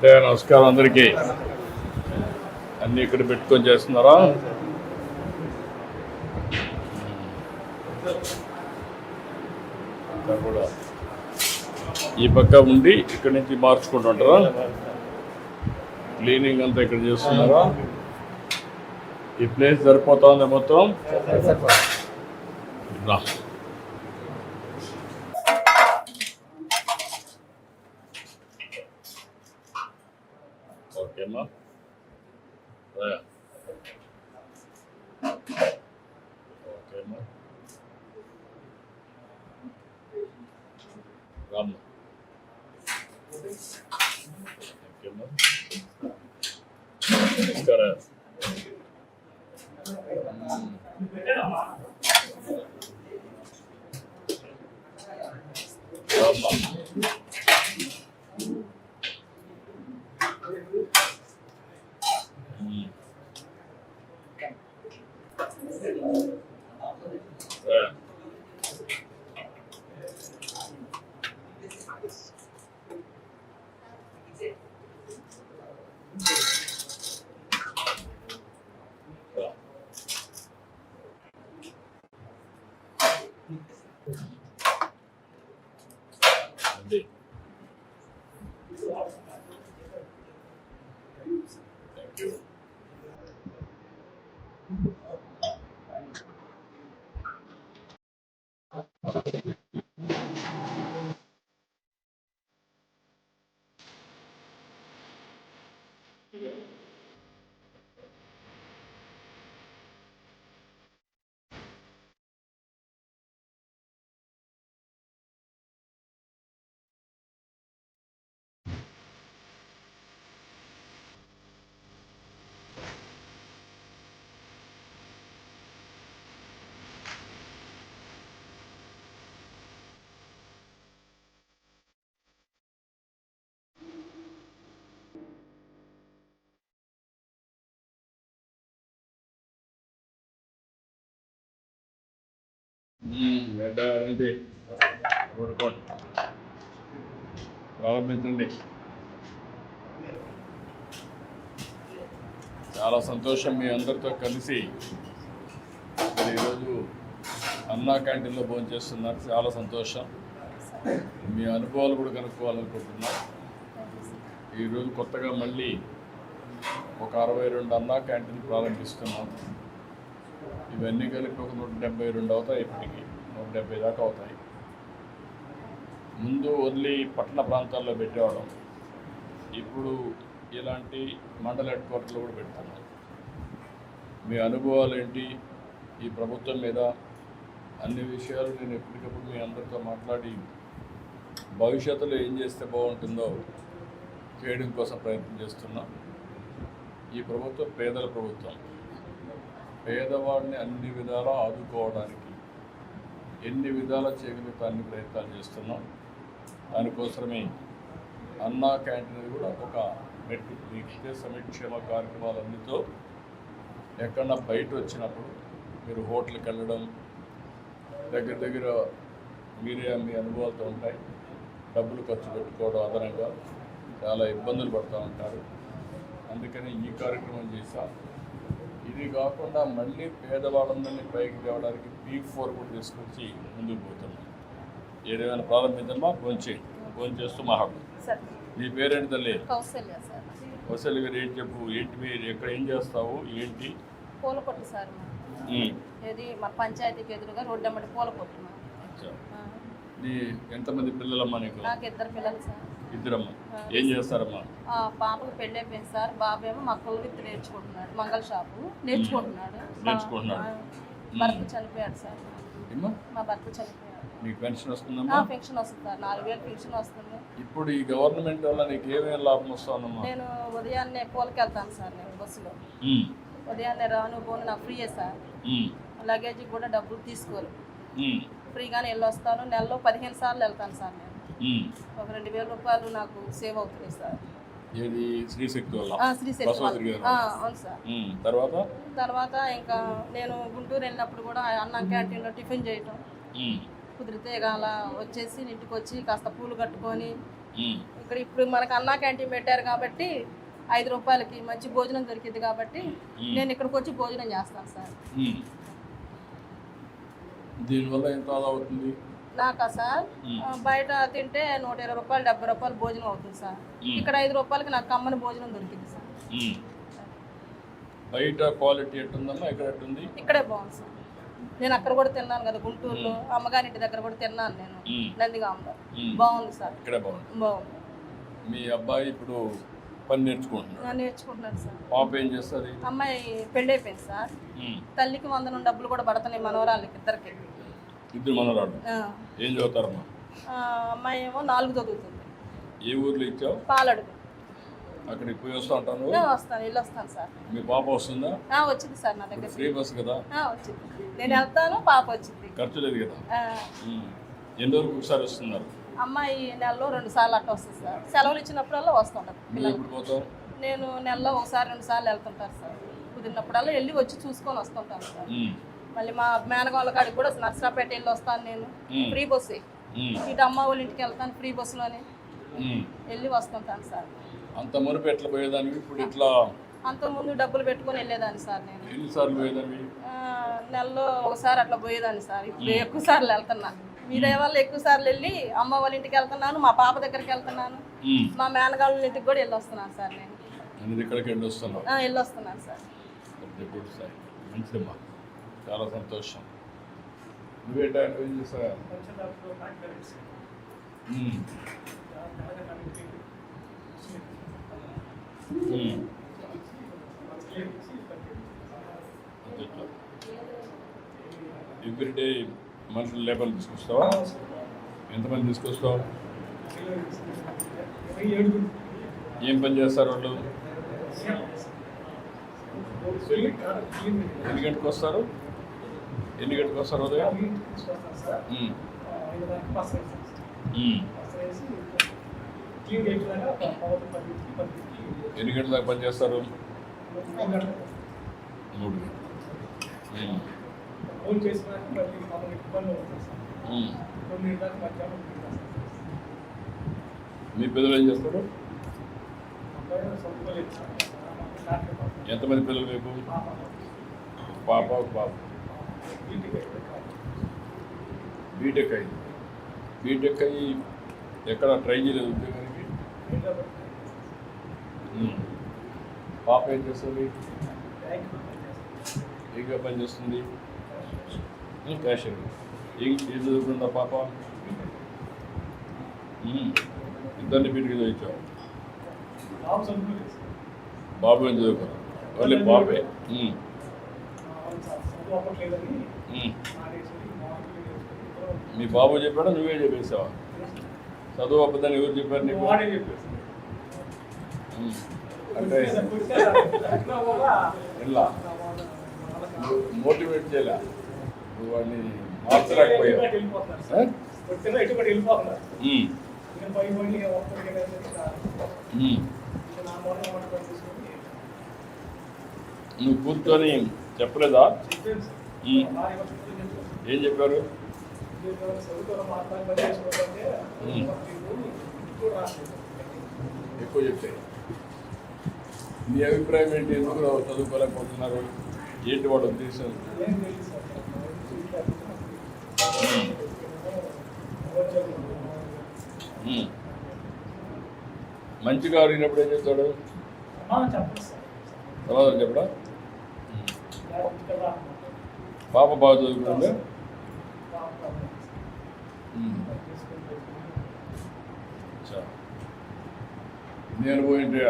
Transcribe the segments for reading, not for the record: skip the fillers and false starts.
అంటే నమస్కారం అందరికీ. అన్నీ ఇక్కడ పెట్టుకొని చేస్తున్నారా? కూడా ఈ పక్క ఉండి ఇక్కడి నుంచి మార్చుకుంటుంటారా? క్లీనింగ్ అంతా ఇక్కడ చేస్తున్నారా? ఈ ప్లేస్ సరిపోతుంది మొత్తం? రా ఓకేమ్మా. ఓకేమ్మా రామ్మా. ఓకేమ్మా నమస్కారం. రామ్మా. Thank you. ప్రారంభించండి. చాలా సంతోషం మీ అందరితో కలిసి ఈరోజు అన్నా క్యాంటీన్లో భోజనం చేస్తున్నారు. చాలా సంతోషం. మీ అనుభవాలు కూడా కనుక్కోవాలనుకుంటున్నా. ఈరోజు కొత్తగా మళ్ళీ ఒక 62 అన్నా క్యాంటీన్ ప్రారంభిస్తున్నాం. ఇవన్నీ కలిపి ఒక 172 అవుతాయి. ఇప్పటికి 170 దాకా అవుతాయి. ముందు ఓన్లీ పట్టణ ప్రాంతాల్లో పెట్టేవాళ్ళం. ఇప్పుడు ఇలాంటి మండల హెడ్ క్వార్టర్లో కూడా పెడుతున్నాం. మీ అనుభవాలు ఏంటి ఈ ప్రభుత్వం మీద అన్ని విషయాలు నేను ఎప్పటికప్పుడు మీ అందరితో మాట్లాడి భవిష్యత్తులో ఏం చేస్తే బాగుంటుందో చేయడం కోసం ప్రయత్నం చేస్తున్నా. ఈ ప్రభుత్వం పేదల ప్రభుత్వం. పేదవాడిని అన్ని విధాలా ఆదుకోవడానికి ఎన్ని విధాలా చేయగలిగితే అన్ని ప్రయత్నాలు చేస్తున్నాం. దానికోసమే అన్నా క్యాంటీన్ కూడా ఒక మెట్టు నిత్య సంక్షేమ కార్యక్రమాలన్నితో ఎక్కడన్నా బయట వచ్చినప్పుడు మీరు హోటల్కి వెళ్ళడం దగ్గర మీరే మీ అనుభవాలతో ఉంటాయి. డబ్బులు ఖర్చు పెట్టుకోవడం అదనంగా చాలా ఇబ్బందులు పడుతూ ఉంటారు. అందుకని ఈ కార్యక్రమం చేశాం. ఇది కాకుండా మళ్ళీ పేదవాళ్ళందరినీ పైకి తేవడానికి P4 కూడా తీసుకొచ్చి ముందుకు పోతున్నాం. ఏదైనా ప్రారంభించమ్మా. ఫోన్ చేస్తూ మా హక్కు. నీ పేరేంటి తల్లి? కౌశల్య గారు. ఏంటి చెప్పు, ఏంటి మీరు ఎక్కడ ఏం చేస్తావు, ఏంటి? పూల కొట్టు సార్. ఇది మా పంచాయతీకి ఎదురుగా రోడ్డు అమ్మటి పూల కొట్టు. ఎంతమంది పిల్లలమ్మా నీకు? నాకు 2 పిల్లలు సార్. ఇద్దరమ్మా. ఏం చేస్తారమ్మా? పాపకు పెళ్ళి అయిపోయింది సార్. బాబు ఏమో మక్కలు విత్తు నేర్చుకుంటున్నాడు. మంగళ షాపు నేర్చుకుంటున్నాడు. భర్త చనిపోయాడు సార్. మా భర్త చనిపోయాడు. నీకు పెన్షన్ వస్తుందమ్మా? పెన్షన్ వస్తుంది సార్. 4000 పెన్షన్ వస్తుంది. ఇప్పుడు ఈ గవర్నమెంట్ వల్ల నీకు ఏమేమి లాభం వస్తుందమ్మా? నేను ఉదయాన్నే పూలకి వెళ్తాను సార్. నేను బస్సులో ఉదయాన్నే రాను పోను నాకు ఫ్రీయే సార్. లగేజ్ కూడా డబ్బులు తీసుకోరు. ఫ్రీగానే వెళ్ళొస్తాను. నెలలో 15 సార్లు వెళ్తాను సార్. నేను ఒక 2000 రూపాయలు నాకు సేవ్ అవుతుంది సార్. శ్రీశక్తి వల్ల? అవును సార్. తర్వాత ఇంకా నేను గుంటూరు వెళ్ళినప్పుడు కూడా అన్నం క్యాంటీన్లో టిఫిన్ చేయటం కుదిరితే ఇక అలా వచ్చేసి ఇంటికి వచ్చి కాస్త పూలు కట్టుకొని ఉమ్, ఇక్కడ ఇప్పుడు మనకు అన్నా క్యాంటీన్ పెట్టారు కాబట్టి 5 రూపాయలకి మంచి భోజనం దొరికింది కాబట్టి నేను ఇక్కడికి వచ్చి భోజనం చేస్తాను సార్. ఉమ్. దీనివల్ల ఎంత ఆదా అవుతుంది? నాకా సార్ బయట తింటే 120 రూపాయలు 70 రూపాయలు భోజనం అవుతుంది సార్. ఇక్కడ 5 రూపాయలకి నాకు కమ్మని భోజనం దొరికింది సార్. బయట క్వాలిటీ ఎట్టుందమ్మా, ఇక్కడ ఎట్టుంది? ఇక్కడే బాగుంది సార్. నేను అక్కడ కూడా తిన్నాను కదా, గుంటూరులో అమ్మగారింటి దగ్గర కూడా తిన్నాను నేను, నందిగాంలో. బాగుంది సార్. ఇక్కడే బాగుంది. బాగుంది. మీ అబ్బాయి ఇప్పుడు పని నేర్చుకుంటున్నాడు? నేర్చుకుంటున్నాను సార్. పాప ఏం చేస్తుంది? అమ్మాయి పెళ్ళి అయిపోయింది సార్. తల్లికి 100 డబ్బులు కూడా పడుతున్నాయి మనవరాళ్ళకి ఇద్దరికి. ఇద్దరు మనవరాళ్ళు ఏం చదువుతారమ్మా? అమ్మాయి ఏమో 4 చదువుతుంది. ఏ ఊర్లో ఇచ్చావు? పాలడుగు. అక్కడికి పోయి వస్తా ఉంటాను. వస్తాను, వెళ్ళి వస్తాను సార్. మీ పాప వస్తుందా? వచ్చింది సార్ నా దగ్గర. ఫ్రీ బస్ కదా? వచ్చింది. నేను వెళ్తాను, పాప వచ్చింది. ఖర్చు లేదు కదా? ఎన్ని రోజులకు ఒకసారి వస్తున్నారు? అమ్మాయి నెలలో 2 సార్లు అట్లా వస్తుంది సార్. సెలవులు ఇచ్చినప్పుడల్లా వస్తుంటారు. నువ్వు ఎప్పుడు పోతావు? నేను నెలలో 1 సారి 2 సార్లు వెళ్తుంటాను సార్. కుదిరినప్పుడల్లా వెళ్ళి వచ్చి చూసుకొని వస్తుంటాను సార్. మళ్ళీ మా మేనగాళ్ళ కాడికి కూడా నర్సరాపేట వెళ్ళి వస్తాను నేను. ఫ్రీ బస్సే. ఇటు అమ్మ వాళ్ళ ఇంటికి వెళ్తాను ఫ్రీ బస్సులోనే వెళ్ళి వస్తుంటాను సార్. అంత మునుపు ఎట్లా పోయేదానివి, ఇప్పుడు ఇట్లా? అంతకుముందు డబ్బులు పెట్టుకొని వెళ్ళేదాన్ని సార్. నేను ఎన్నిసార్లు పోయేదానివి? నెలలో 1 సారి అట్లా పోయేదాన్ని సార్. ఇప్పుడు ఎక్కువ సార్లు వెళ్తున్నా. మీ దయ వల్ల ఎక్కువ సార్లు వెళ్ళి అమ్మ వాళ్ళ ఇంటికి వెళ్తున్నాను, మా పాప దగ్గరికి వెళ్తున్నాను, మా మేనగాళ్ళ ఇంటికి కూడా వెళ్ళి వస్తున్నాను సార్. నేను ఇక్కడికి వెళ్ళి వస్తున్నాను. వెళ్ళి వస్తున్నాను సార్. మంచిదమ్మా, చాలా సంతోషం. నువ్వేంటా ఏం చేస్తావా? ఎవ్రీడే మనుషులు లేబర్ తీసుకొస్తావా? ఎంతమంది తీసుకొస్తావు? ఏం పని చేస్తారు వాళ్ళు? ఎన్ని గంటలకు వస్తారు? ఉదయం? ఎన్ని గంటల దాకా పని చేస్తారు? 3 మీ పిల్లలు ఏం చేస్తారు? ఎంతమంది పిల్లలు మీకు? పాప బాబు. బీటెక్ అయింది. బీటెక్ అయ్యి ఎక్కడ ట్రై చేయలేదు ఉద్యోగానికి? పాప ఏం చేస్తుంది? ఏగా పని చేస్తుంది? క్యాషియర్. ఏం చదువుకుందా పాప? ఇద్దరిని బీటెక్ చదివించావు. బాబు ఏం చదువుకున్నావు? వాళ్ళే బాబే. మీ బాబు చెప్పాడా, నువ్వే చెప్పేసావా? చదువు అబ్బదని ఎవరు చెప్పారు నీకు? అంటే ఇలా మోటివేట్ చేయలే, నువ్వు వాడిని మార్చలేకపోయావు. నువ్వు కూర్చొని చెప్పలేదా? ఏం చెప్పారు? ఎక్కువ చెప్పారు. నీ అభిప్రాయం ఏంటి? ఎందుకు చదువుకోలేకపోతున్నారు? ఏంటి వాడు ఉద్దేశం? మంచిగా అడిగినప్పుడు ఏం చెప్తాడు? సమాధానం చెప్పడా? పాప బాగా చదువుకుంటుందా? నీ అనుభవం ఏంటి?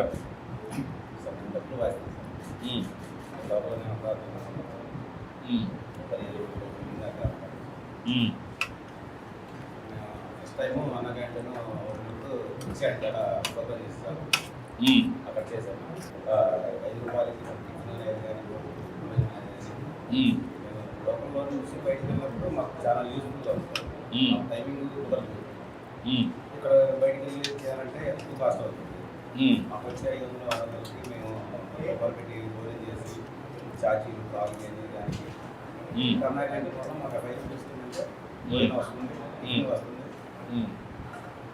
నెక్స్ట్ టైము అన్న క్యాంటీన్ ఓపెన్ చేస్తారు. అక్కడ చేశాను. 5 రూపాయలకి లోకల్లో నుంచి బయటకు వెళ్ళినప్పుడు మాకు చాలా యూజ్ఫుల్గా ఉంటుంది. టైమింగ్ కుదరదు. ఇక్కడ బయటకు వెళ్ళి చేయాలంటే ఎక్కువ కాస్ట్ అవుతుంది. మాకు వచ్చే 500 600కి మేము రూపాయలు పెట్టి భోజనం చేసి ఛార్జీలు కాల్ చేసి దానికి అన్న క్యాంటీన్ వల్ల మాకు 5 రూపీస్ వస్తుందంటే భోజనం వస్తుంది, వస్తుంది.